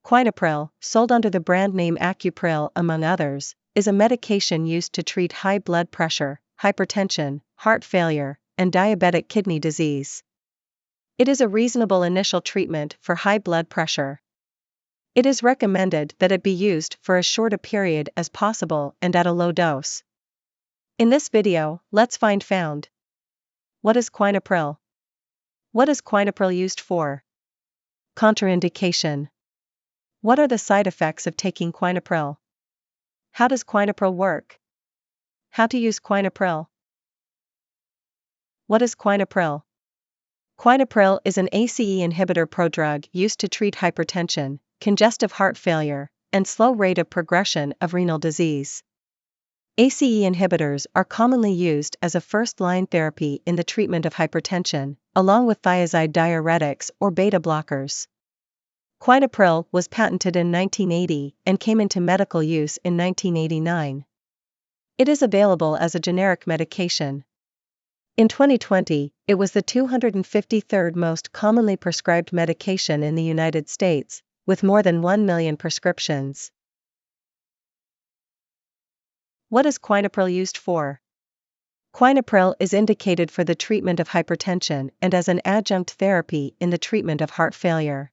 Quinapril, sold under the brand name Accupril among others, is a medication used to treat high blood pressure, hypertension, heart failure, and diabetic kidney disease. It is a reasonable initial treatment for high blood pressure. It is recommended that it be used for as short a period as possible and at a low dose. In this video, let's find found. What is Quinapril? What is Quinapril used for? Contraindication. What are the side effects of taking Quinapril? How does Quinapril work? How to use Quinapril? What is Quinapril? Quinapril is an ACE inhibitor prodrug used to treat hypertension, congestive heart failure, and slow rate of progression of renal disease. ACE inhibitors are commonly used as a first-line therapy in the treatment of hypertension, along with thiazide diuretics or beta blockers. Quinapril was patented in 1980 and came into medical use in 1989. It is available as a generic medication. In 2020, it was the 253rd most commonly prescribed medication in the United States, with more than 1 million prescriptions. What is Quinapril used for? Quinapril is indicated for the treatment of hypertension and as an adjunct therapy in the treatment of heart failure.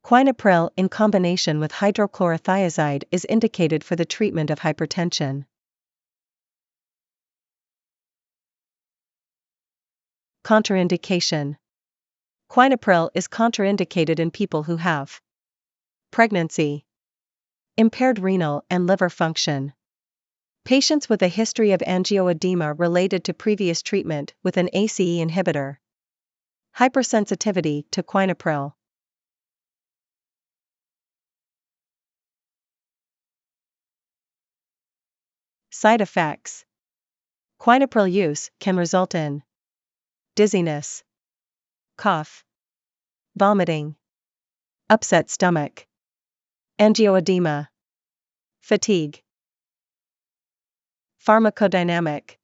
Quinapril in combination with hydrochlorothiazide is indicated for the treatment of hypertension. Contraindication. Quinapril is contraindicated in people who have pregnancy, impaired renal and liver function, patients with a history of angioedema related to previous treatment with an ACE inhibitor, hypersensitivity to Quinapril. Side effects. Quinapril use can result in dizziness, cough, vomiting, upset stomach, angioedema, fatigue. Pharmacodynamic.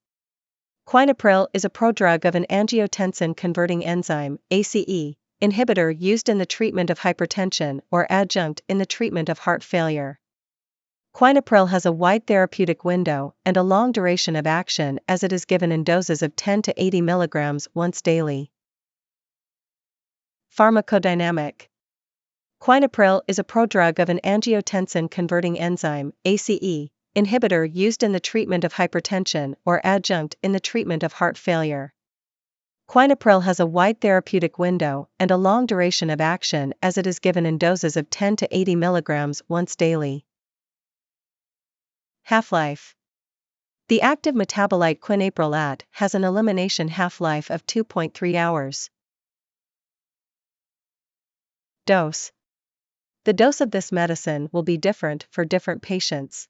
Quinapril is a prodrug of an angiotensin-converting enzyme, ACE, inhibitor used in the treatment of hypertension or adjunct in the treatment of heart failure. Quinapril has a wide therapeutic window and a long duration of action as it is given in doses of 10 to 80 mg once daily. Pharmacodynamic. Quinapril is a prodrug of an angiotensin-converting enzyme, ACE, inhibitor used in the treatment of hypertension or adjunct in the treatment of heart failure. Quinapril has a wide therapeutic window and a long duration of action as it is given in doses of 10 to 80 mg once daily. Half-life. The active metabolite Quinapril has an elimination half-life of 2.3 hours. Dose. The dose of this medicine will be different for different patients.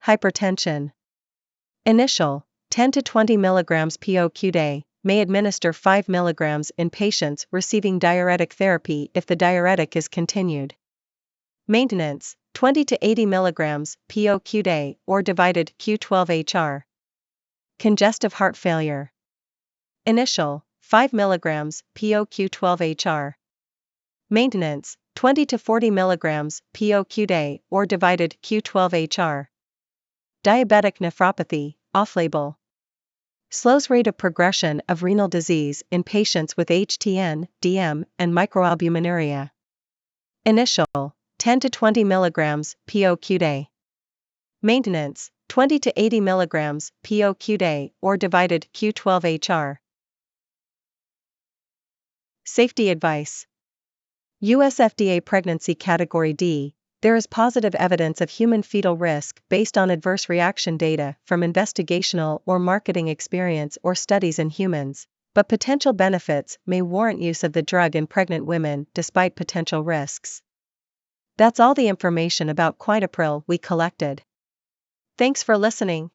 Hypertension. Initial, 10 to 20 mg POQ may administer 5 mg in patients receiving diuretic therapy if the diuretic is continued. Maintenance, 20 to 80 mg POQ or divided Q12HR. Congestive heart failure. Initial, 5 mg POQ12HR. Maintenance, 20 to 40 mg POQ or divided Q12HR. Diabetic nephropathy, off-label. Slows rate of progression of renal disease in patients with HTN, DM, and microalbuminuria. Initial, 10 to 20 mg POQ Maintenance, 20 to 80 mg POQ or divided Q12HR. Safety advice. US FDA Pregnancy Category D. There is positive evidence of human fetal risk based on adverse reaction data from investigational or marketing experience or studies in humans, but potential benefits may warrant use of the drug in pregnant women despite potential risks. That's all the information about Quinapril we collected. Thanks for listening.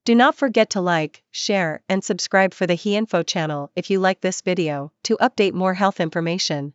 Do not forget to like, share, and subscribe for the HeInfo channel if you like this video to update more health information.